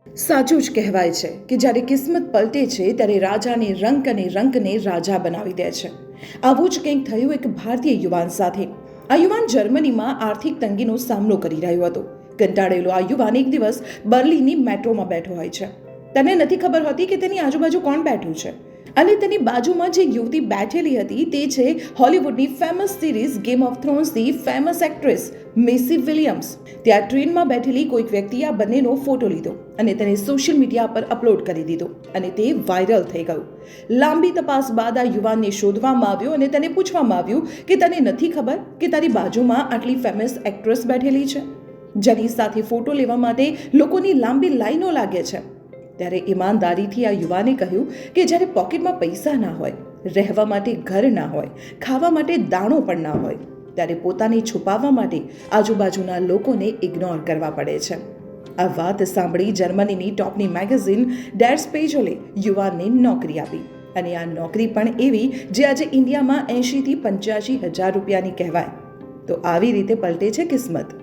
સાચું જ કહેવાય છે કે જ્યારે કિસ્મત પલટે છે ત્યારે રાજાને રંકને રાજા બનાવી દે છે. આવું જ કંઈક થયું એક ભારતીય યુવાન સાથે. આ યુવાન જર્મનીમાં આર્થિક તંગીનો સામનો કરી રહ્યો હતો. કંટાળેલો આ યુવાન એક દિવસ બર્લિનની મેટ્રોમાં બેઠો હોય છે. તેને નથી ખબર હોતી કે તેની આજુબાજુ કોણ બેઠું છે, અને તેની બાજુમાં જે યુવતી બેઠેલી હતી તે છે હોલિવૂડની ફેમસ સિરીઝ ગેમ ઓફ થ્રોન્સની ફેમસ એક્ટ્રેસ મેસી વિલિયમ્સ. ત્યાં ટ્રેનમાં બેઠેલી કોઈક વ્યક્તિએ આ બંનેનો ફોટો લીધો અને તેને સોશિયલ મીડિયા પર અપલોડ કરી દીધો અને તે વાયરલ થઈ ગયું. લાંબી તપાસ બાદ આ યુવાનને શોધવામાં આવ્યો અને તેને પૂછવામાં આવ્યું કે તને નથી ખબર કે તારી બાજુમાં આટલી ફેમસ એક્ટ્રેસ બેઠેલી છે, જેની સાથે ફોટો લેવા માટે લોકોની લાંબી લાઈનો લાગે છે. ત્યારે ઈમાનદારીથી આ યુવાને કહ્યું કે જ્યારે પોકેટમાં પૈસા ના હોય, રહેવા માટે ઘર ના હોય, ખાવા માટે દાણો પણ ના હોય, ત્યારે પોતાને છુપાવવા માટે આજુબાજુના લોકોને ઇગ્નોર કરવા પડે છે. આ વાત સાંભળી જર્મનીની ટોપની મેગેઝિન ડેર સ્પેજોલે યુવાનને નોકરી આપી, અને આ નોકરી પણ એવી જે આજે ઇન્ડિયામાં 80 થી 85 હજાર રૂપિયાની કહેવાય. તો આવી રીતે પલટે છે કિસ્મત.